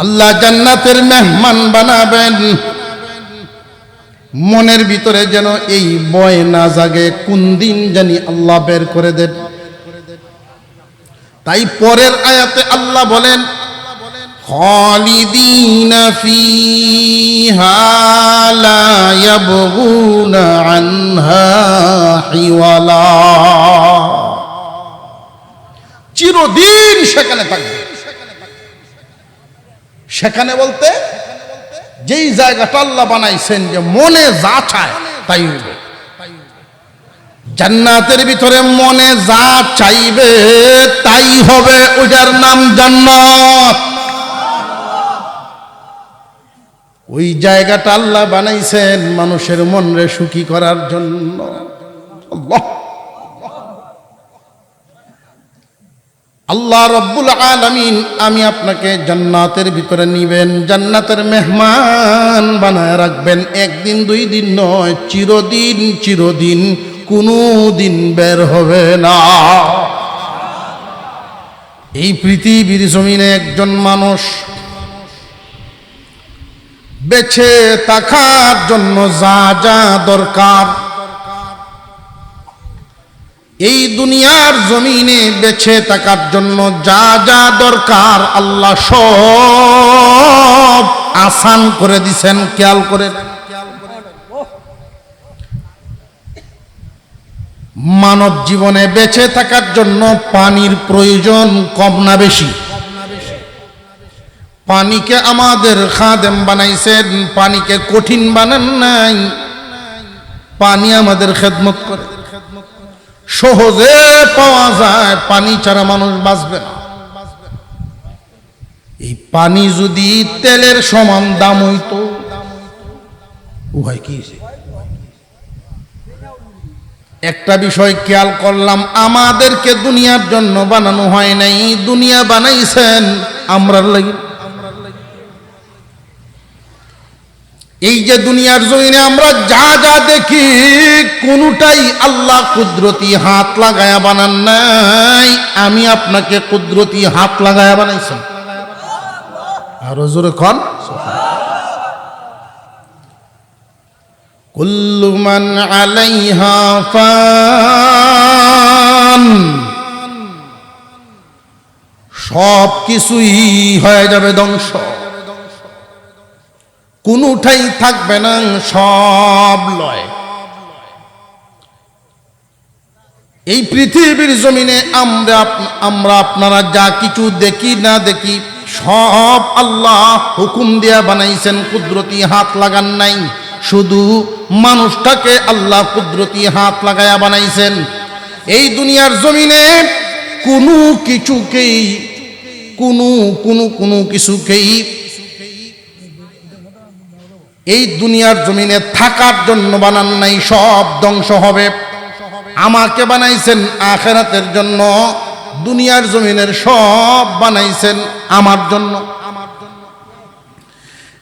আল্লাহ জান্নাতের মেহমান বানাবেন। মনের ভিতরে যেন এই ভয় না জাগে কোন দিন জানি আল্লাহ বের করে দেন। তাই পরের আয়াতে আল্লাহ বলেন খালিদিনা ফিহা লা ইয়াবগুনা আনহা হিওয়ালা, চিরদিন সেখানে থাকবে। সেখানে বলতে যেই জায়গাটা আল্লাহ বানাইছেন যে মনে যা চায় তাই হবে। জান্নাতের ভিতরে মনে যা চাইবে তাই হবে, ওটার নাম জান্নাত। ওই জায়গাটা আল্লাহ বানাইছেন মানুষের মনরে সুখী করার জন্য। আল্লাহ আল্লাহ রব্বুল আলামিন আমি আপনাকে জান্নাতের ভিতরে নিবেন, জান্নাতের মেহমান বানায় রাখবেন। একদিন দুই দিন নয়, চিরদিন চিরদিন, কোনো দিন বের হবে না। এই পৃথিবীর জমিনে একজন মানুষ বেঁচে থাকার জন্য যা যা দরকার, এই দুনিয়ার জমিনে বেঁচে থাকার জন্য যা যা দরকার আল্লাহ সব আসান করে দিছেন। খেয়াল করে, মানব জীবনে বেঁচে থাকার জন্য পানির প্রয়োজন কম না বেশি? পানিকে আমাদের খাদেম বানাইছেন, পানিকে কঠিন বানান নাই। পানি আমাদের খেদমত করে, সহজে পাওয়া যায়, পানি ছাড়া মানুষ বাঁচবে না। এই পানি যদি তেলের সমান দাম হইতো, উহাই কি একটা বিষয় খেয়াল করলাম, আমাদেরকে দুনিয়ার জন্য বানানো হয় নাই, দুনিয়া বানাইছেন আমরার লাগি। এই যে দুনিয়ার জমিনে আমরা যা যা দেখি কোনটাই আল্লাহ কুদরতি হাত লাগায়া বানান নাই, আমি আপনাকে কুদরতি হাত লাগায়া বানাইছেন। আরো জোরে কোন কুল্লু মান আলাইহা ফান, সব কিছুই হয়ে যাবে ধ্বংস, কোনটাই থাকবে না, সব লয়। এই পৃথিবীর জমিনে আমরা আপনারা যা কিছু দেখি না দেখি সব আল্লাহ হুকুম দিয়া বানাইছেন, কুদরতি হাত লাগান নাই। শুধু মানুষটাকে আল্লাহ কুদরতি হাত লাগায়া বানাইছেন। এই দুনিয়ার জমিনে কোনো কিছুকেই কোনো কিছুকেই এই দুনিয়ার জমিনে থাকার জন্য বানান নাই, সব ধ্বংস হবে। আমাকে বানাইছেন আখিরাতের জন্য, দুনিয়ার জমিনের সব বানাইছেন আমার জন্য।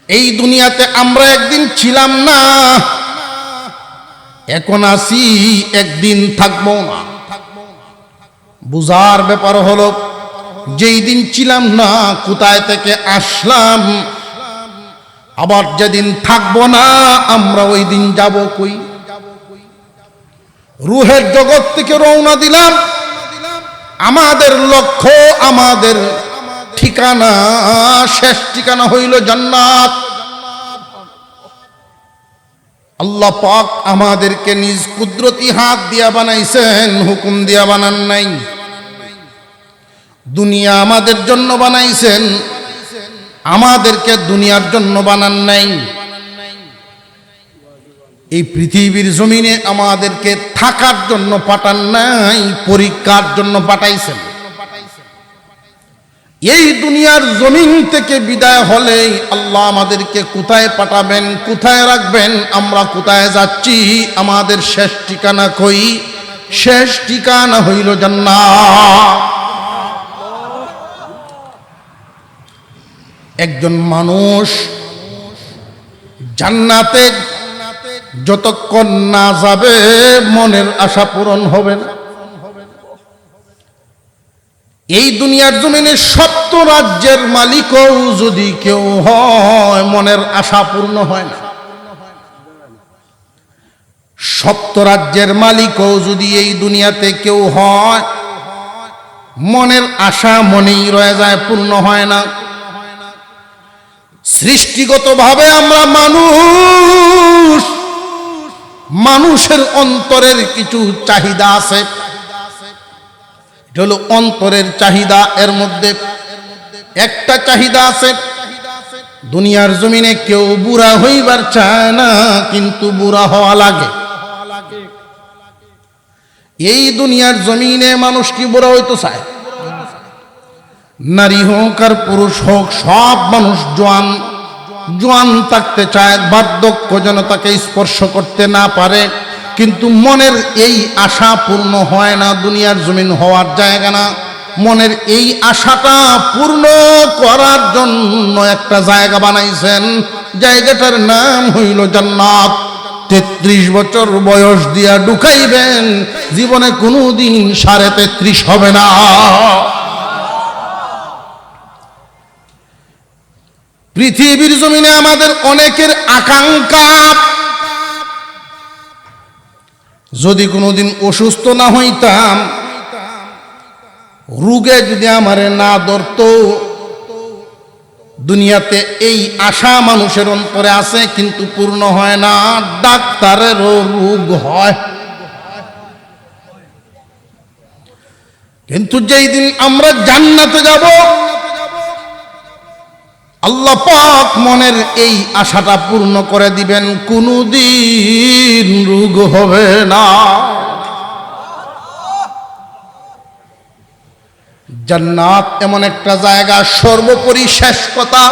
এই দুনিয়াতে আমরা একদিন ছিলাম না, এখন আছি, একদিন থাকবো না। বুঝার ব্যাপার হলো, যেই দিন ছিলাম না কোথায় থেকে আসলাম, আবার যেদিন থাকবো না আমরা ওই দিন যাব কই? রুহের জগৎ থেকে রওনা দিলাম, আমাদের লক্ষ্য, আমাদের ঠিকানা, শেষ ঠিকানা হইল জান্নাত। আল্লাহ পাক আমাদেরকে নিজ কুদরতি হাত দিয়া বানাইছেন, হুকুম দিয়া বানান নাই। দুনিয়া আমাদের জন্য বানাইছেন, আমাদেরকে দুনিয়ার জন্য বানান নাই। এই পৃথিবীর জমিনে আমাদেরকে থাকার জন্য পাঠান নাই, পরীক্ষার জন্য পাঠাইছেন। এই দুনিয়ার জমিন থেকে বিদায় হলেই আল্লাহ আমাদেরকে কোথায় পাঠাবেন, কোথায় রাখবেন, আমরা কোথায় যাচ্ছি, আমাদের শেষ ঠিকানা কই? শেষ ঠিকানা হইল জান্নাত। একজন মানুষ জান্নাতে যতক্ষণ না যাবে মনের আশা পূরণ হবে না। এই দুনিয়ার জমিনে সপ্ত রাজ্যের মালিকও যদি কেউ হয়, মনের আশা পূর্ণ হয় না। সপ্ত রাজ্যের মালিকও যদি এই দুনিয়াতে কেউ হয়, মনের আশা মনেই রয়ে যায়, পূর্ণ হয় না। সৃষ্টিগতভাবে আমরা মানুষ, মানুষের অন্তরের কিছু চাহিদা আছে। এটা হলো অন্তরের চাহিদা। এর মধ্যে একটা চাহিদা আছে, দুনিয়ার জমিনে কেউ বুড়া হইবার চায় না, কিন্তু বুড়া হওয়া লাগে। এই দুনিয়ার জমিনে মানুষ কি বুড়া হইতে চায়? নারী হোক আর পুরুষ হোক, সব মানুষ জোয়ান থাকতে চায়, বার্ধক্য যেন তাকে স্পর্শ করতে না পারে। কিন্তু মনের এই আশা পূর্ণ হয় না, দুনিয়ার জমিন হওয়ার জায়গা না। মনের এই আশাটা পূর্ণ করার জন্য একটা জায়গা বানাইছেন, জায়গাটার নাম হইল জান্নাত। 33 বছর বয়স দিয়া ঢুকাইবেন, জীবনে কোনোদিন 33.5 হবে না। পৃথিবীর জমিনে আমাদের অনেকের আকাঙ্ক্ষা, যদি কোনোদিন অসুস্থ না হইতাম, রোগে যদি আমারে না ধরতো, দুনিয়াতে এই আশা মানুষের অন্তরে আছে কিন্তু পূর্ণ হয় না। ডাক্তারেরও রোগ হয়, কিন্তু যেই দিন আমরা জান্নাতে যাব, আল্লাহ পাক মনের এই আশাটা পূর্ণ করে দিবেন, কোনদিন রোগ হবে না। জান্নাত এমন একটা জায়গা, সর্বোপরি শেষ কথা,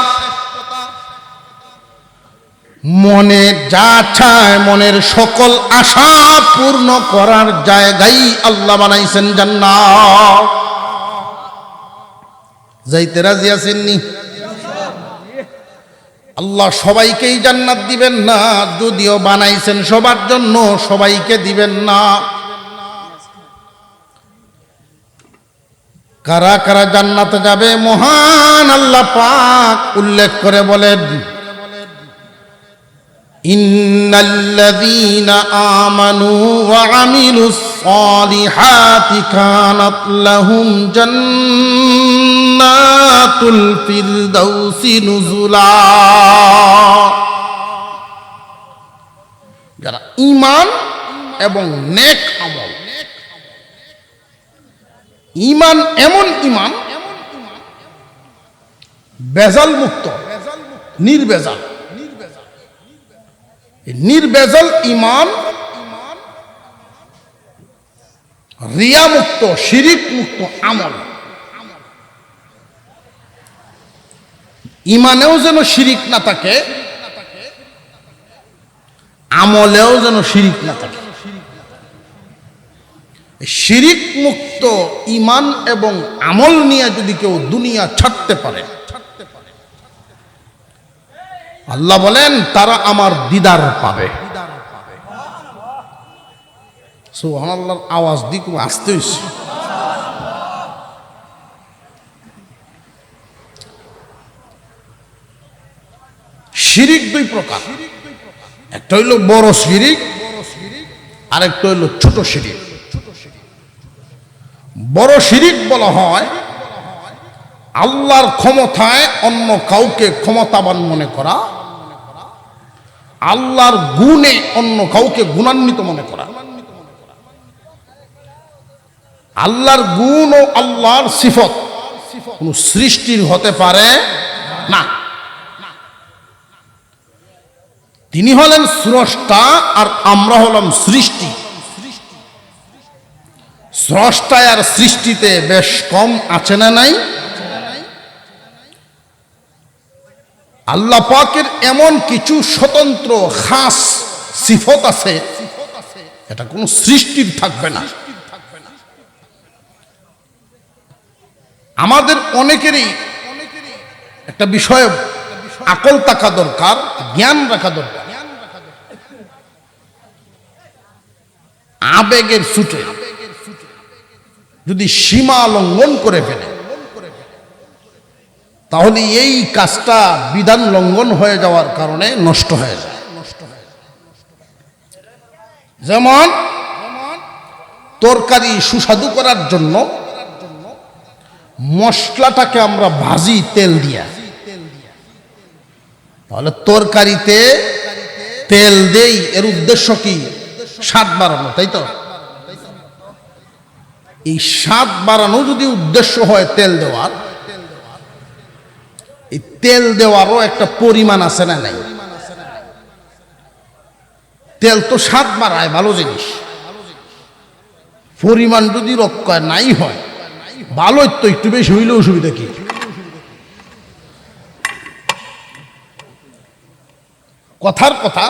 মনে যা চায়, মনের সকল আশা পূর্ণ করার জায়গাই আল্লাহ বানাইছেন জান্নাত। যাইতে রাজি আছেননি? আল্লাহ সবাইকেই জান্নাত দিবেন না, যদিও বানাইছেন সবার জন্য, সবাইকে দিবেন না। কারা কারা জান্নাতে যাবে মহান আল্লাহ পাক উল্লেখ করে বলেন, ইন্নাল্লাযীনা আমানু ওয়া আমিলুস সালিহাতি কানাত লাহুম জান্নাতুল ফিরদাউসি নুজুলা। যারা ঈমান এবং নেক আমল, ঈমান এমন ঈমান বেজাল মুক্ত, নির্বেজাল, নির্বেজাল ঈমান, রিয়া মুক্ত, শিরিক মুক্ত আমল। ঈমানেও যেন শিরিক না থাকে, আমলেও যেন শিরিক না থাকে। শিরিক মুক্ত ঈমান এবং আমল নিয়ে যদি কেউ দুনিয়া ছাড়তে পারে, আল্লাহ বলেন তারা আমার দিদার পাবে। সুবহানাল্লাহর আওয়াজ দি খুব আস্তে হইছে। শিরিক দুই প্রকার, একটা হইল বড় শিরিক, আরেকটা হইল ছোট শিরিক। বড় শিরিক বলা হয় আল্লাহর ক্ষমতায় অন্য কাউকে ক্ষমতাবান মনে করা, আল্লাহর গুণে অন্য কাউকে গুণান্বিত মনে করা। আল্লাহর গুণ ও আল্লাহর সিফত কোন সৃষ্টির হতে পারে না। তিনি হলেন স্রষ্টা আর আমরা হলাম সৃষ্টি। স্রষ্টায় আর সৃষ্টিতে বেশ কম আছে না নাই? আল্লাহ পাকের এমন কিছু স্বতন্ত্র খাস সিফত আছে, এটা কোন সৃষ্টির থাকবে না। আমাদের অনেকেরই একটা বিষয় আকল থাকা দরকার, জ্ঞান রাখা দরকার। আবেগের ছুটে যদি সীমা লঙ্ঘন করে ফেলে, তাহলে এই কাজটা বিধান লঙ্ঘন হয়ে যাওয়ার কারণে নষ্ট হয়ে যায়। যেমন তরকারি সুস্বাদু করার জন্য মশলাটাকে আমরা ভাজি তেল দিয়া, তাহলে তরকারিতে তেল দেই, এর উদ্দেশ্য কি? স্বাদ বাড়ানো, তাই তো? এই স্বাদ বাড়ানো যদি উদ্দেশ্য হয় তেল দেওয়ার, এই তেল দেওয়ারও একটা পরিমাণ আছে না নাই? তেল তো স্বাদ বাড়ায়, ভালো জিনিস, পরিমাণ যদি রক্ষা নাই হয়, ভালো তো একটু বেশি হইলে অসুবিধা কি? কথার কথা,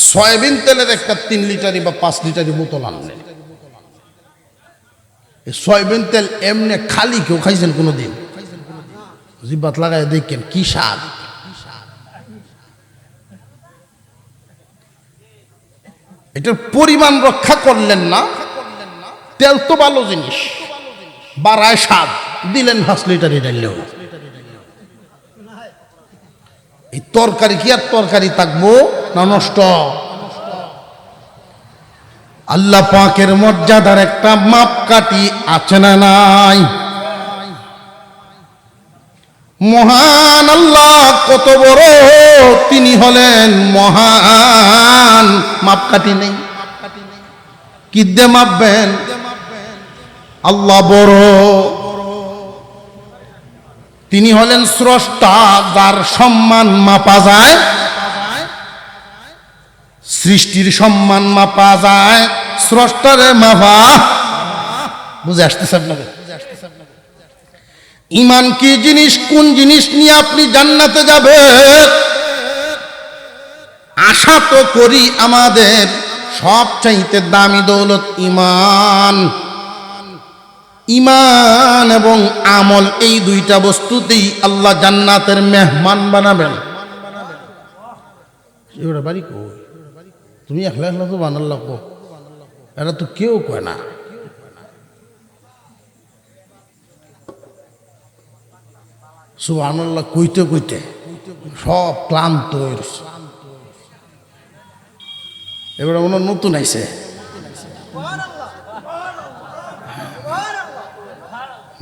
সয়াবিন তেলের একটা 3 লিটারি বা 5 লিটারি বোতল আনলেন, সয়াবিন তেল এমনি খালি কেউ খাইছেন কোনোদিন? জিহ্বাত লাগাই দেখেন কি স্বাদ। এটার পরিমাণ রক্ষা করলেন না, তেল তো ভালো জিনিস, বাড়ায় স্বাদ, দিলেন 5 লিটারি ডাইলেও। এই তরকারি কি আর তরকারি থাকবো না নষ্ট? আল্লাহ পাকের মর্যাদার একটা মাপকাঠি আছে না নাই? মহান আল্লাহ কত বড়, তিনি হলেন মহান, মাপকাঠি নেই। কি দিয়ে মাপবেন? আল্লাহ বড়, তিনি হলেন স্রষ্টা, যার সম্মান মাপা যায়, সৃষ্টির সম্মান মাপা যায়, স্রষ্টারে মাপা বুঝে আসতেছে আপনাদের? ঈমান কি জিনিস, কোন জিনিস নিয়ে আপনি জান্নাতে যাবেন? আশা তো করি আমাদের সবচাইতে দামি দৌলত ঈমান। ঈমান এবং আমল, এই দুইটা বস্তুতেই আল্লাহ জান্নাতের মেহমান বানাবেন। এবারে বাড়ি কই? তুমি একলা একলা তো বানাল্লা কো, এটা তো কেউ কয় না। সুবহানাল্লাহ কইতে কইতে সব ক্লান্ত হয়ে গেছে। এবারে মনে নতুন আইছে,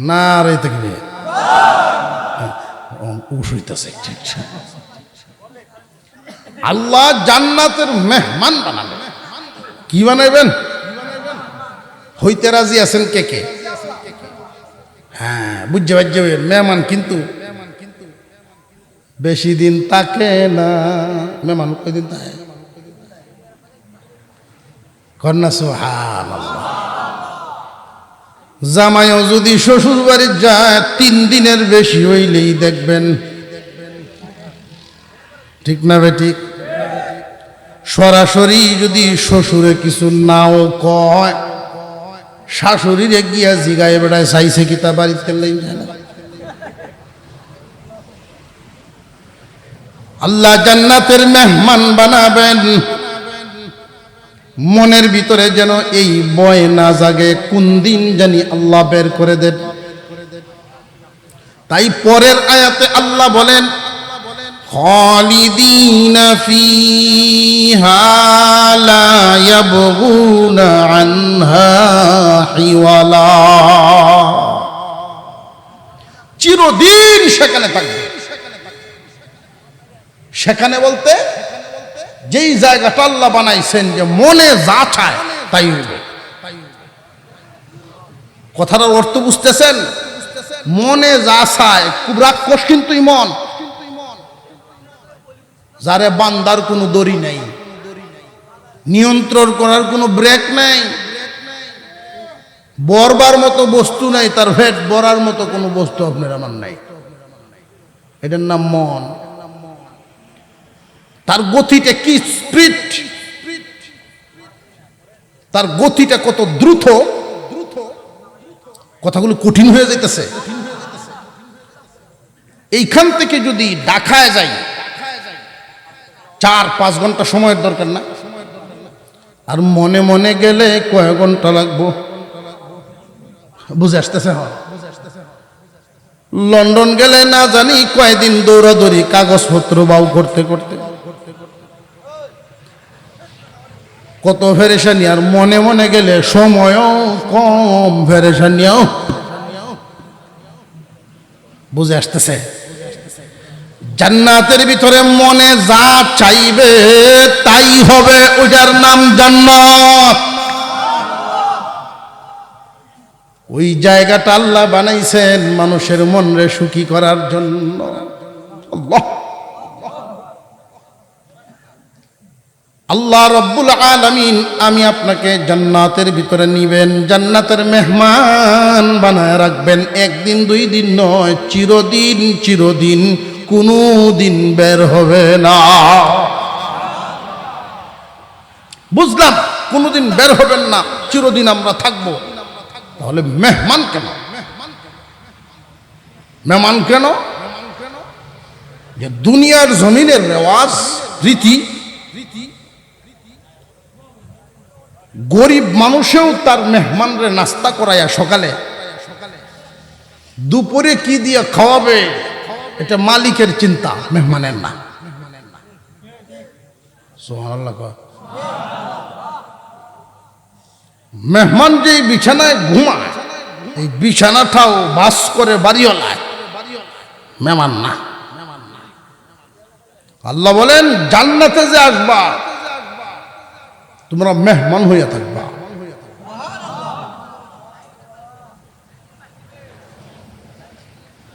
না রে দেখবে আল্লাহ জান্নাতের মেহমান বানাবেন। কি বানাইবেন? হইতে রাজি আছেন কে কে? হ্যাঁ, বুঝতে পারছেন, মেহমান কিন্তু বেশি দিন থাকে না। মেহমান কয়দিন থাকে? কন্যা সুবহানাল্লাহ। জামাইও যদি শ্বশুর বাড়ি যায় 3 দিনের বেশি হইলেই দেখবেন, ঠিক না বেঠিক? সরাসরি যদি শ্বশুরে কিছু নাও কয়, শাশুড়িরে গিয়া জিগায় বেড়ায় চাইছে কি তা বাড়িতে লাইন যায় না। আল্লাহ জান্নাতের মেহমান বানাবেন। মনের ভিতরে যেন এই ভয় না জাগে কোন দিন জানি আল্লাহ বের করে দেন। তাই পরের আয়াতে আল্লাহ বলেন, খালিদিনা ফিহা লা ইয়াবগুনা আনহা হিওয়ালা, চিরদিন সেখানে থাকবে। সেখানে বলতে যেই জায়গাটা আল্লাহ বানাইছেন যে মনে যা চায় তাই হইবে। কথাটার অর্থ বুঝতেছেন? মনে যা চায়, খুব রাক্ষস কিন্তু মন, যারে বান্দার কোনো দড়ি নাই, নিয়ন্ত্রণ করার কোনো ব্রেক নাই, বরবার মতো বস্তু নাই, তার ভেট বরার মতো কোনো বস্তু আপনার আমার নাই। এটার নাম মন। তার গতিটা কি স্পিড, তার গতিটা কত দ্রুত, কথাগুলো কঠিন হয়ে যাইতেছে। এইখান থেকে যদি ঢাকায় যাই 4-5 ঘন্টা সময়ের দরকার না? আর মনে মনে গেলে কয়েক ঘন্টা লাগবো? বুঝে আসতেছে? লন্ডন গেলে না জানি কয়দিন দৌড়াদৌড়ি কাগজপত্র বাউ করতে করতে কত ফেরেশানি, আর মনে মনে গেলে সময়ও কম, ফেরেশানিও। বুঝে আসতেছে? জান্নাতের ভিতরে মনে যা চাইবে তাই হবে, ওইটার নাম জান্নাত। ওই জায়গাটা আল্লাহ বানাইছেন মানুষের মনরে সুখী করার জন্য। আল্লাহ আল্লাহ রব্বুল আলামিন আমি আপনাকে জান্নাতের ভিতরে নিবেন, জান্নাতের মেহমান বানায় রাখবেন। একদিন দুই দিন নয়, চিরদিন চিরদিন, কোনো দিন বের হবে না। বুঝলাম, কোনোদিন বের হবেন না, চিরদিন আমরা থাকবো। তাহলে মেহমান কেন? মেহমান কেন? যে দুনিয়ার জমিনের রেওয়াজ রীতি, গরিব মানুষেও তার মেহমানরে নাস্তা করাইয়া সকালে, দুপুরে কি দিয়ে খাওয়াবে এটা মালিকের চিন্তা, মেহমানের না। সুবহানাল্লাহ। মেহমান যে বিছানায় ঘুমায়, এই বিছানাটাও বাস করে বাড়িওয়ালায়, মেহমান না। আল্লাহ বলেন জান্নাতে যে আসবা তোমরা মেহমান হইয়া থাকবা।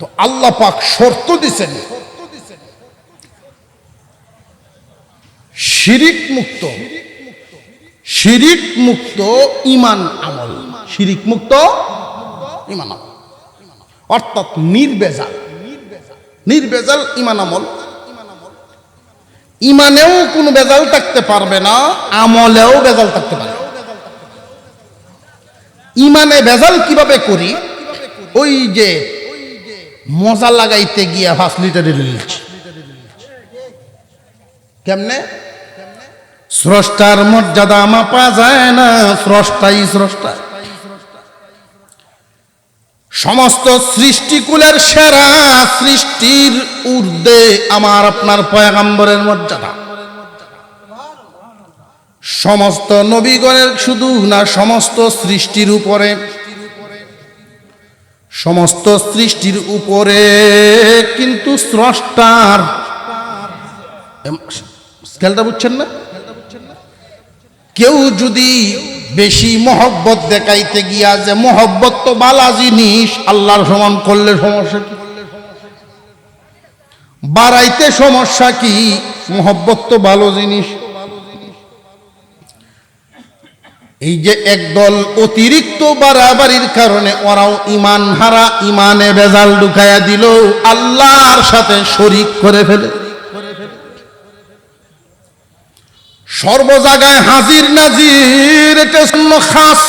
তো আল্লাহ পাক শর্ত দিছেন শিরিক মুক্ত, শিরিক মুক্ত ঈমান আমল, শিরিক মুক্ত ঈমান আমল, অর্থাৎ নির্ভেজাল, নির্ভেজাল ঈমান আমল। ঈমানেও কোনো ভেজাল থাকতে পারবে না, আমলেও ভেজাল থাকতে পারবে। ঈমানে ভেজাল কিভাবে করি? ওই যে মজা লাগাইতে গিয়া 5 লিটারের লিচি, কেমনে? স্রষ্টার মর্যাদা মাপা যায় না, স্রষ্টাই স্রষ্টা। সমস্ত সৃষ্টিকুলের সেরা, সৃষ্টির ঊর্ধ্বে আমার আপনার পয়গম্বরের মর্যাদা। সমস্ত নবীগণের শুধু না, সমস্ত সৃষ্টির উপরে, সমস্ত সৃষ্টির উপরে কিন্তু স্রষ্টার স্কেলটা বুঝছেন না? কেউ যদি বেশি মহব্বত দেখাইতে গিয়া যে মহব্বত তো বালা জিনিস, আল্লাহর সমান করলে সমস্যা কি? বাড়াইতে সমস্যা কি? মহব্বত তো ভালো জিনিস। এই যে একদল অতিরিক্ত বাড়াবাড়ির কারণে ওরাও ঈমান হারা, ঈমানে ভেজাল ঢুকাইয়া দিল, আল্লাহর সাথে শরীক করে ফেলে। সর্ব জায়গায় হাজির নাজির, এটা জন্য খাস।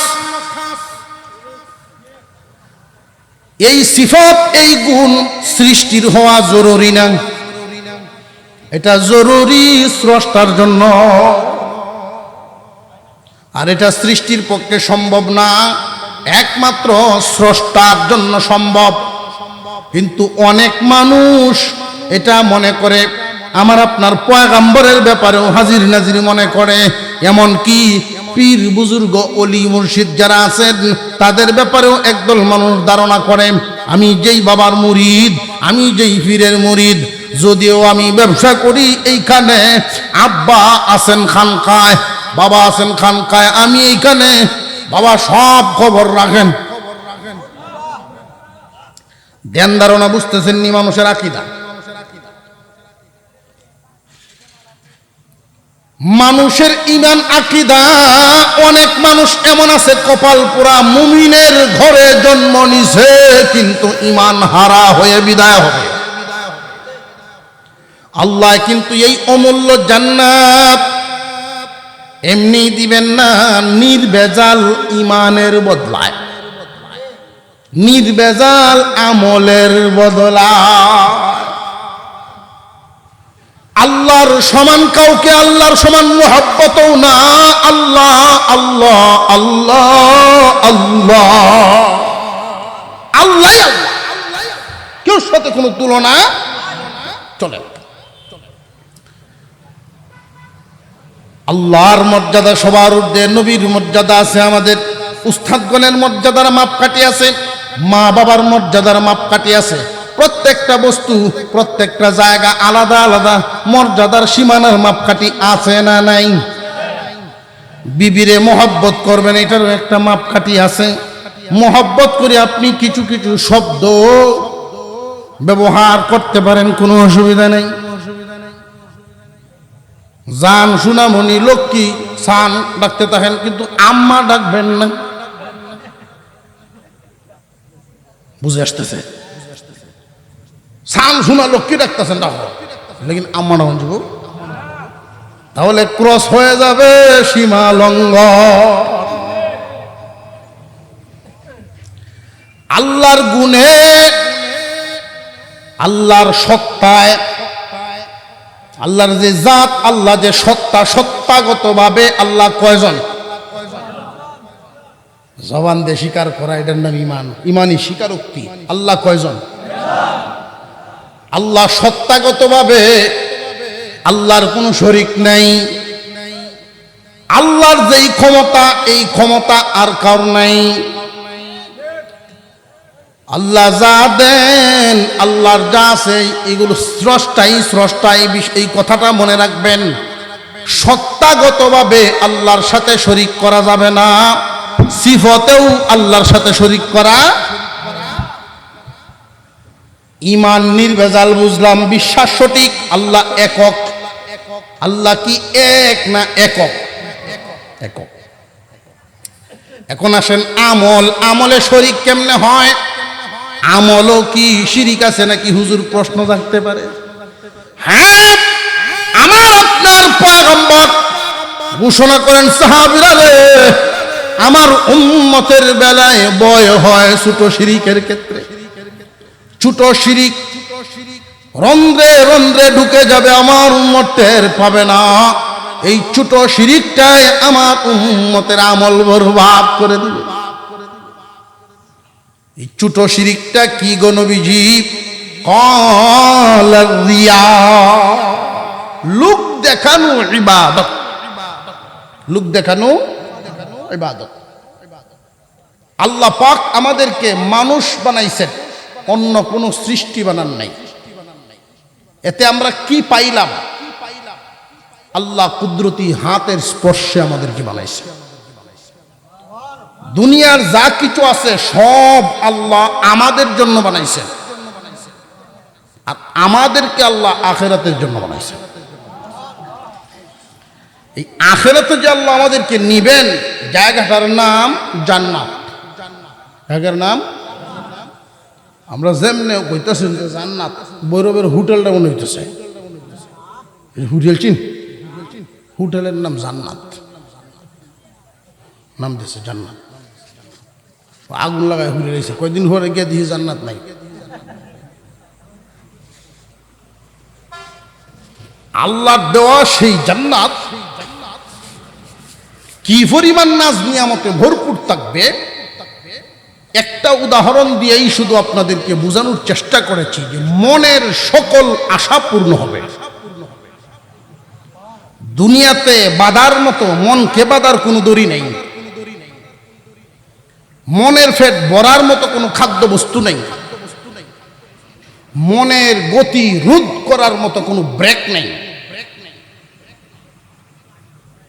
এই সিফত, এই গুণ সৃষ্টির হওয়া জরুরি না, এটা জরুরি স্রষ্টার জন্য। আর এটা সৃষ্টির পক্ষে সম্ভব না, একমাত্র স্রষ্টার জন্য সম্ভব। কিন্তু অনেক মানুষ এটা মনে করে, আমার আপনার পয়গম্বরের ব্যাপারেও হাজির নাজির মনে করে। এমন কি পীর বুজুর্গ অলি মুর্শিদ যারা আছেন তাদের ব্যাপারেও একদল মানুষ ধারণা করে, আমি যেই বাবার মুরিদ, আমি যেই পীরের মুরিদ, যদিও আমি ব্যবসা করি এইখানে, আব্বা আছেন খানকায়, বাবা আছেন খানকায়, আমি এইখানে, বাবা সব খবর রাখেন। ধ্যান ধারণা বুঝতেছেন নি মানুষের আকীদা? মানুষের ঈমান আকীদা, অনেক মানুষ এমন আছে কপাল পোড়া, মুমিনের ঘরে জন্ম নিছে কিন্তু ঈমান হারা হয়ে বিদায় হবে। আল্লাহ কিন্তু এই অমূল্য জান্নাত এমনি দিবেন না, নির্ভেজাল ঈমানের বদলায়, নির্ভেজাল আমলের বদলায়। আল্লাহর সমান কাউকে, আল্লাহর সমান মুহাব্বতও না। আল্লাহ আল্লাহ আল্লাহ আল্লাহ, আল্লাহ আল্লাহ, কেউ সাথে কোনো তুলনা চলে। আল্লাহর মর্যাদা সবার ঊর্ধ্বে, নবীর মর্যাদা আছে, আমাদের উস্তাদগণের মর্যাদার মাপকাঠি আছে, মা বাবার মর্যাদার মাপকাঠি আছে। প্রত্যেকটা বস্তু, প্রত্যেকটা জায়গা আলাদা আলাদা মর্যাদার সীমানার মাপকাঠি আছে না নাই? বিবিরে মহব্বত করবেন, এটারও একটা মাপকাঠি আছে। মহব্বত করে আপনি কিছু কিছু শব্দ ব্যবহার করতে পারেন, কোনো অসুবিধা নেই। জান, সুনামণি, লক্ষ্মী, সান ডাকতে থাকেন, কিন্তু আম্মা ডাকবেন না। বুঝে আসতেছে? সান সুনা লক্ষ্মী ডাকতেছেন, ডাকো, লেকিন আম্মা ডাকুন যুবক, তাহলে ক্রস হয়ে যাবে সীমা লঙ্ঘন। আল্লাহর গুণে, আল্লাহর সত্তায়, আল্লাহর যে জাত, আল্লাহ যে সত্তা, সত্তাগত ভাবে আল্লাহ কয়জন? জবান দিয়ে স্বীকার করা, এটার নাম ইমান, ইমানই স্বীকারোক্তি। আল্লাহ কয়জন? আল্লাহ সত্তাগত ভাবে আল্লাহর কোনো শরীক নাই। আল্লাহর যেই ক্ষমতা, এই ক্ষমতা আর কারো নাই। আল্লাহ যা দেন, আল্লাহর যা আছে, এগুলো স্রষ্টাই এই কথাটা মনে রাখবেন। সত্তাগতভাবে আল্লাহর সাথে শরীক করা যাবে না, সিফতেও আল্লাহর সাথে শরীক করা। ইমান নির্ভেজাল বুঝলাম, বিশ্বাস সঠিক, আল্লাহ একক। আল্লাহ কি এক না একক? একক। এখন আসেন আমল, আমলে শরীক কেমনে হয়? আমলও কি শিরিক আছে নাকি? হুজুর প্রশ্ন থাকতে পারে। হ্যাঁ, আমার আপনার পয়গম্বর ঘোষণা করেন, সাহাবীরা রে, আমার উম্মতের বেলায় ভয় হয় ছোট শিরিকের ক্ষেত্রে। ছোট শিরিক রন্ধ্রে রন্ধ্রে ঢুকে যাবে, আমার উম্মত টের পাবে না। এই ছোট শিরিকটাই আমার উম্মতের আমল বরবাদ করে দিবে। এই ছোট শিরিকটা কি গো নবীজি? ক্বাল রিয়া, লোক দেখানো ইবাদত। লোক দেখানো ইবাদত। আল্লাহ পাক আমাদেরকে মানুষ বানাইছেন, অন্য কোন সৃষ্টি বানান নাই। এতে আমরা কি পাইলাম? আল্লাহ কুদরতি হাতের স্পর্শে আমাদেরকে বানাইছে। দুনিয়ার যা কিছু আছে সব আল্লাহ আমাদের জন্য বানাইছেন, আর আমাদেরকে আল্লাহ আখিরাতের জন্য বানাইছেন। এই আখিরাতে যে আল্লাহ আমাদেরকে নিবেন, জায়গাটার নাম জান্নাত। জায়গার নাম, আমরা যেমনে কইতেছেন যে জান্নাত, বৈরবের হোটেলটা মনে হইতেছে হোটেল, চিন, হোটেলের নাম জান্নাত, নাম দিয়েছে জান্নাত। আগুন লাগায় হুড়ে রয়েছে, কয়দিন পরে গিয়ে দিয়ে জান্নাত নাই। আল্লাহর দেওয়া সেই জান্নাত কি পরিমাণ নাজ নিয়ামতে ভরপুর থাকবে, একটা উদাহরণ দিয়েই শুধু আপনাদেরকে বোঝানোর চেষ্টা করেছি যে মনের সকল আশা পূর্ণ হবে। দুনিয়াতে বাঁধার মতো, মনকে বাঁধার কোনো দড়ি নেই, মনের পেট ভরার মতো কোনো খাদ্য বস্তু নেই, মনের গতি রোধ করার মতো কোনো ব্রেক নেই।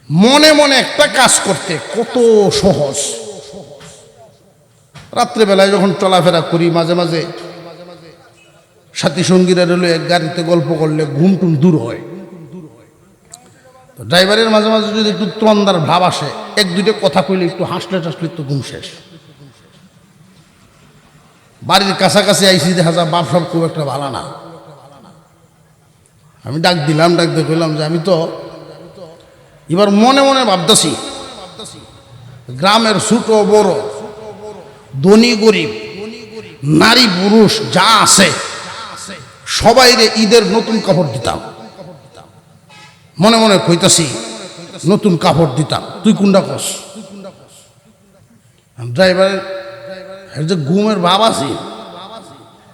মনে মনে একটা কাজ করতে কত সহজ। রাত্রেবেলায় যখন চলাফেরা করি, মাঝে মাঝে সাথী সঙ্গীরা রইল এক গাড়িতে গল্প করলে ঘুম টুম দূর হয়। তো ড্রাইভারের মাঝে মাঝে যদি একটু তন্দার ভাব আসে, এক দুইটা কথা কইলে একটু হাসলে টাসলে তো ঘুম শেষ। বাড়ির কাছাকাছি আইসি, দেখা যায় বাপ সব খুব একটা ভালো না। আমি ডাক দিলাম, ডাক দিয়ে কইলাম যে আমি তো এবার মনে মনে ভাবতেছি, গ্রামের ছোট বড়, ধনী গরিব, নারী পুরুষ যা আছে সবাইরে ঈদের নতুন কাপড় দিতাম। মনে মনে কইতাছি নতুন কাপড় দিতাম। তুই কোনটা কস? ড্রাইভার এর যে ঘুমের ভাব আছে,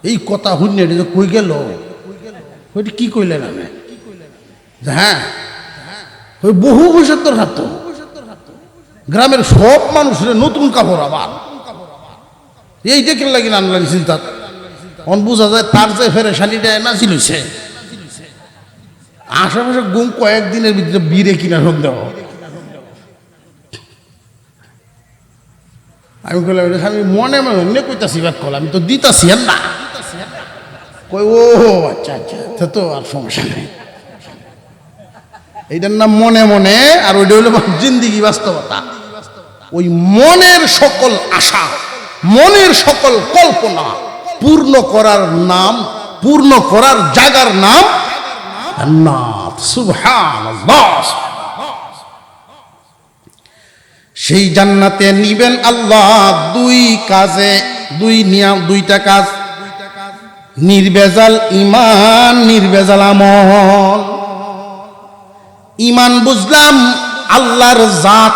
এই কথা শুনে এটা যে কই গেল, ওইটা কি কইলেন আমি? হ্যাঁ, ওই বহু বছর তোর হাত, গ্রামের সব মানুষের নতুন কাপড় আবার এই দেখে লাগি আনলাম চিন্তা। অন বোঝা যায় তার যে ফেরেশানিটা না ছিল, আশেপাশে গুম কয়েকদিনের ভিতরে বীরে কিনা সন্দেহ। আমি বললাম আমি মনে মনে কইতাছি ব্যাক করলাম, আমি তো দিতাছি না কই। ও আচ্ছা আচ্ছা, তো আর সমস্যা নেই। এইটার নাম মনে মনে, আর ওইটা হইল জিন্দিগি বাস্তবতা। ওই মনের সকল আশা, মনের সকল কল্পনা পূর্ণ করার নাম, পূর্ণ করার জায়গার নাম জান্নাত। সুবহানাল্লাহ। সেই জান্নাতে নিবেন আল্লাহ দুই কাজে, দুইটা কাজ, নির্ভেজাল ঈমান, নির্ভেজাল আমল। ঈমান বুঝলাম আল্লাহর জাত,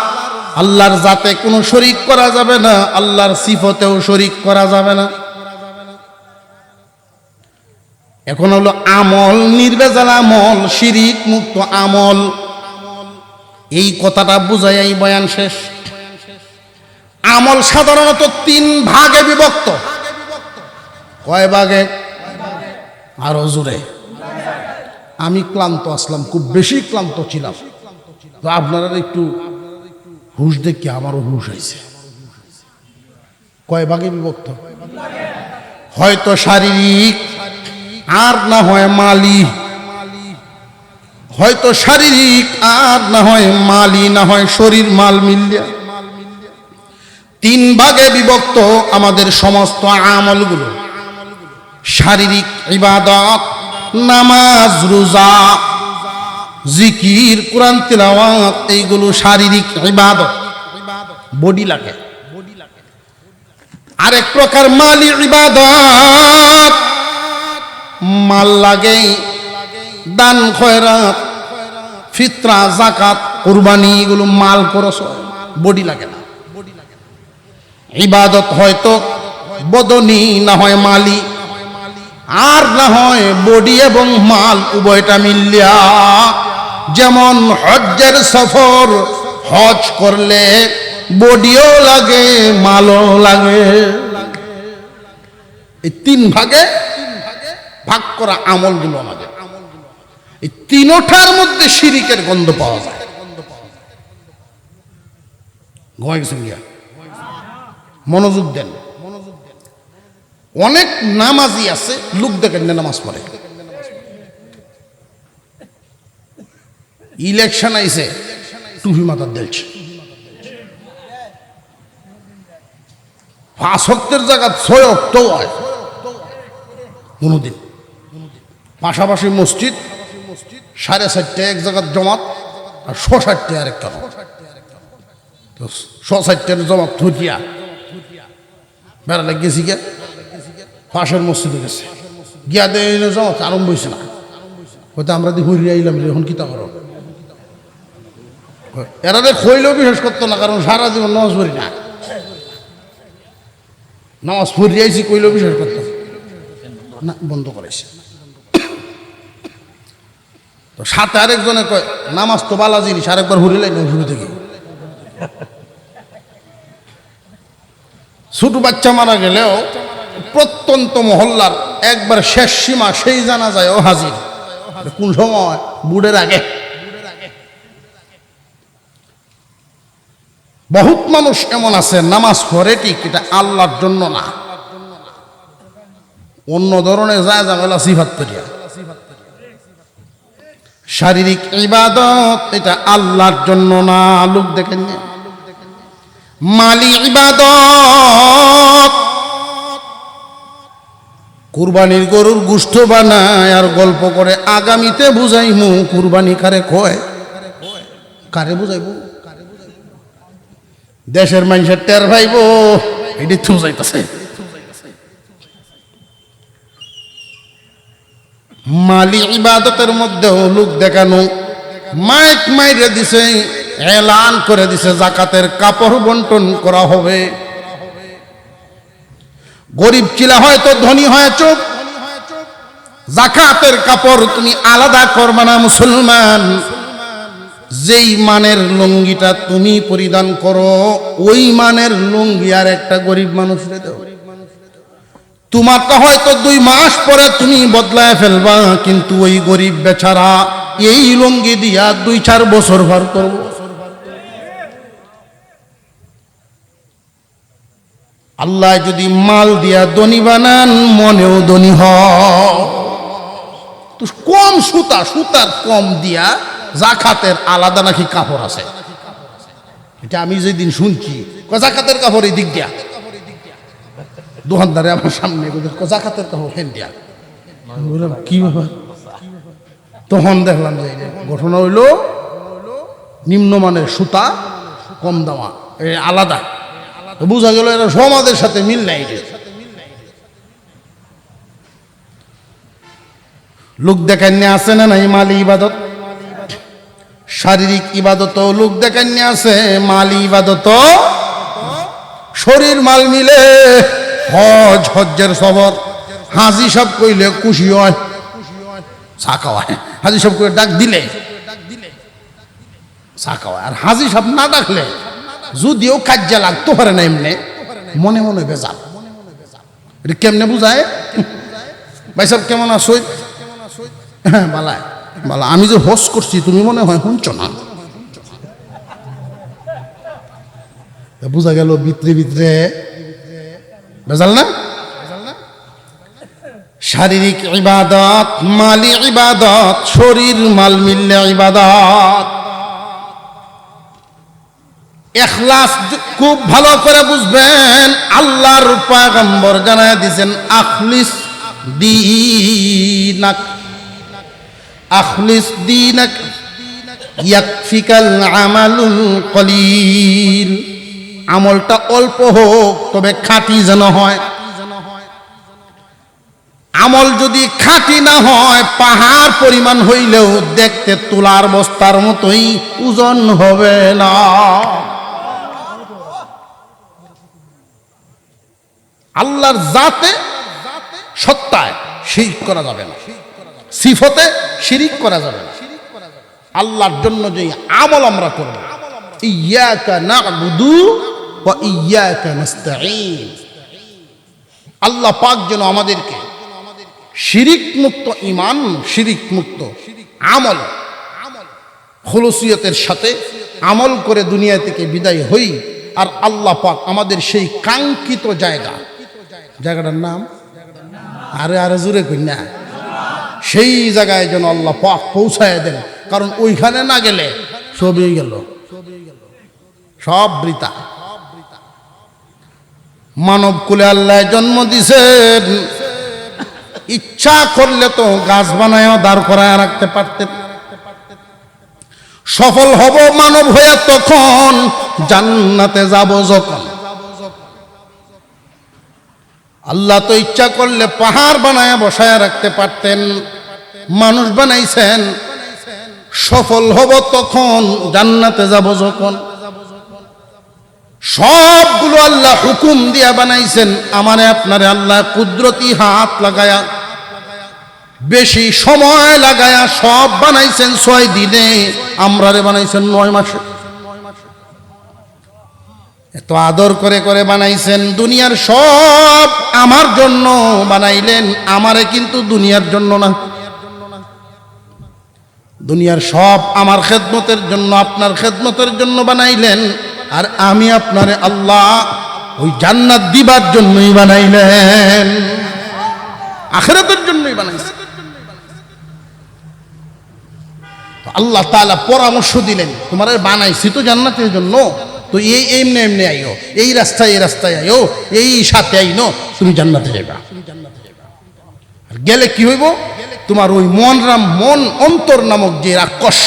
আল্লাহর জাতে কোনো শরীক করা যাবে না, আল্লাহর সিফতেও শরীক করা যাবে না। এখন হলো আমল, নির্ভেজাল আমল, শিরিক মুক্ত আমল। এই কথাটা বুঝাই বয়ান শেষ। আমল সাধারণত 3 ভাগে বিভক্ত। কয় ভাগে? আরো জোরে। আমি ক্লান্ত আসলাম, খুব বেশি ক্লান্ত ছিলাম, তো আপনারা একটু হুশ দেখি আমারও হুশ হয়েছে। কয় ভাগে বিভক্ত? হয়তো শারীরিক, আর না হয় মালি। হয়তো শারীরিক, আর না হয় মালি, না হয় শরীর মাল মিলিয়া 3 ভাগে বিভক্ত আমাদের সমস্ত আমলগুলো। শারীরিক ইবাদত, নামাজ, রোজা, জিকির, কোরআন তিলাওয়াত, এইগুলো শারীরিক ইবাদত, বডি লাগে। আরেক প্রকার মালি ইবাদত, মাল লাগে, দান খয়রাত, ফিতরা, যাকাত, কুরবানি, এগুলো মাল খরচ হয়, বডি লাগে না। ইবাদত হয়তো বদনি, না হয় মালি, আর না হয় বডি এবং মাল উভয়টা মিলিয়া। যেমন হজ্জের সফর, হজ করলে বডিও লাগে, মালও লাগে। এই 3 ভাগে ভাগ করা আমলগুলো আমাদের। এই 3টার মধ্যে শিরিকের গন্ধ পাওয়া যায়। ঘুমাই গেছেন গিয়া? মনোযোগ দেন। অনেক নামাজি আছে, লোক দেখেন না নামাজ পড়ে। ইলেকশন আইছে, টুপি মাথার দিলছে, 5 ওয়াক্তের জায়গা 6 ওয়াক্ত হয় কোনদিন। পাশাপাশি মসজিদ 4:30 এক জায়গার জমাত, আর 6:60 আরেকটা। তো 6:60 জমাত থুতিয়া বেড়ালে গেছি গিয়া, পাশের মসজিদে গেছে গিয়া দেয় জমাত আরম্ভ হয়েছে না। হয়তো আমরা দিয়ে ঘুরিয়ে আইলাম, এখন কি তা করো? এরা খইলেও বিশ্বাস করতো না, কারণ সারা জীবন নামাজ পড়ি না। নামাজ পড়িয়ে আইছি কইলেও বিশ্বাস করতো না, বন্ধ করেছে। তো সাথে আরেকজনে কয় নামাজ তো বালা জিনিস, আরেকবার ঘুরিলাই না শুরু থেকে। ছোট বাচ্চা মারা গেলেও প্রত্যন্ত মহল্লার একবার শেষ সীমা, সেই জানা যায় ও হাজির। কোন সময়? বুড়ের আগে। বহুত মানুষ এমন আছে নামাজ পড়ে ঠিক, এটা আল্লাহর জন্য না, অন্য ধরনের যায় ঝামেলা সিফাত করিয়া। শারীরিক ইবাদত এটা আল্লাহর জন্য না, লোক দেখেন। মালি ইবাদত, কুরবানির গরুর গোশত বানায় আর গল্প করে আগামীতে বুঝাইমু কুরবানি কারে কয়, কারে বুঝাইব? দেশের মানুষের টের পাইব, এটি থু যাইতেছে। মালি ইবাদতের মধ্যেও লোক দেখানো, মাইক মাইরে দিছে, এলান করে দিছে জাকাতের কাপড় বন্টন করা হবে। গরিব ছিলে হয়তো ধনী হয়েছ, যাকাতের কাপড় তুমি আলাদা করবা না মুসলমান। যেই মানের লুঙ্গিটা তুমি পরিধান করো ওই মানের লুঙ্গি আর একটা গরিব মানুষরে দাও। তোমারটা হয়তো 2 মাস পরে তুমি বদলায় ফেলবা, কিন্তু ওই গরিব বেচারা এই লুঙ্গি দিয়া 2-4 বছর ভর করব। আল্লাহ যদি মাল দিয়া ধনী বানান, মনেও ধনী হয়। তো কম সুতার কম দিয়া যাকাতের আলাদা নাকি কাপড় আছে, এটা আমি যেদিন শুনছি যাকাতের কাপড় এই দিক দিয়া, দোকানদারে আমার সামনে যাকাতের কাপড় হেন দিয়া, কি ব্যাপার? তখন দেখলাম যে ঘটনা হইল নিম্নমানের সুতা, কম দামা আলাদা। বোঝা গেল এরা সমাজের সাথে মিল নাই। লোক দেখান্যে আছে না নাই মালি ইবাদত? শারীরিক ইবাদত লোক দেখান্যে আছে, মালি ইবাদত শরীর মাল মিলে। হজ্জের সবর হাজি সব কইলে খুশি হয়, চা খাওয়ায়। হাজি সব করে ডাক দিলে চা খাওয়ায়, আর হাজি সব না ডাকলে যদিও কাজ্যা লাগতো পারে না, এমনি মনে মনে বেজাল। এটা কেমনে বুঝায়? ভাই সাহেব কেমন আছো? হ্যাঁ বালা বালা, আমি যে হোস্ট করছি তুমি মনে হয় শুনছ না। বুঝা গেল ভিতরে ভিতরে বেজাল না। শারীরিক ইবাদত, মালি ইবাদত, শরীর মাল মিললে ইবাদত। ইখলাস খুব ভালো করে বুঝবেন। আল্লাহর পয়গম্বর জানায় দিয়েছেন, আখলিস দীনাক, আখলিস দীনাক ইয়াকফিকাল আমালুল কলিল। আমলটা অল্প হোক তবে খাঁটি যেন হয়। আমল যদি খাঁটি না হয়, পাহাড় পরিমাণ হইলেও দেখতে তুলার বস্তার মতোই ওজন হবে না। আল্লাহর জাতে সত্তায় শিরক করা যাবে না, সিফতে শিরক করা যাবে না। আল্লাহর জন্য যে আমল আমরা করব, ইয়্যাকা না'বুদু ওয়া ইয়্যাকা নাস্তাঈন, আল্লাহ পাক যেন আমাদেরকে শিরিক মুক্ত ঈমান, শিরিক মুক্ত আমল, খুলুসিয়তের সাথে আমল করে দুনিয়া থেকে বিদায় হই। আর আল্লাহ পাক আমাদের সেই কাঙ্ক্ষিত জায়গাটার নাম আরে জোরে কই না, সেই জায়গায় যেন আল্লাহ পাক পৌঁছায় দেন। কারণ ওইখানে না গেলে সবই গেল, সব বৃথা। মানব কুলে আল্লাহ জন্ম দিছেন, ইচ্ছা করলে তো গাছ বানায় দাঁড় করায় রাখতে পারতেন। সফল হব মানব হয়ে তখন, জান্নাতে যাব যখন। আল্লাহ তো ইচ্ছা করলে পাহাড় বানায় বসায় রাখতে পারতেন, মানুষ বানাইছেন। সফল হব তখন, জান্নাতে যাব যখন। সবগুলো আল্লাহ হুকুম দিয়া বানাইছেন। আমারে আপনারে আল্লাহ কুদরতি হাত লাগায়া, বেশি সময় লাগায়া সব বানাইছেন 6 দিনে, আমরারে বানাইছেন 9 মাসে। এত আদর করে করে বানাইছেন। দুনিয়ার সব আমার জন্য বানাইলেন, আমারে কিন্তু দুনিয়ার জন্য না। দুনিয়ার সব আমার খেদমতের জন্য, আপনার খেদমতের জন্য বানাইলেন। আর আমি আপনারে আল্লাহ ওই জান্নাত দিবার জন্যই বানাইলেন, আখিরাতের জন্যই বানাইছেন। আল্লাহ তাআলা পরামর্শ দিলেন, তোমার বানাইছি তো জান্নাতের জন্য, তো এমনি এমনি আইও, এই রাস্তায় আইও, এই সাথে আইনো, তুমি জান্নাতে যাইবা। আর গেলে কি হইব? তোমার ওই মন অন্তর নামক যে রাক্ষস,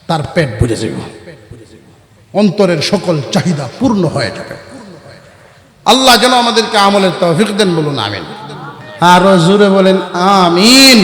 তার পেট ভরে যাইব, অন্তরের সকল চাহিদা পূর্ণ হয়ে যাবে। আল্লাহ যেন আমাদেরকে আমলের তৌফিক দেন, বলুন আমিন। আরো জোরে বলেন আমিন।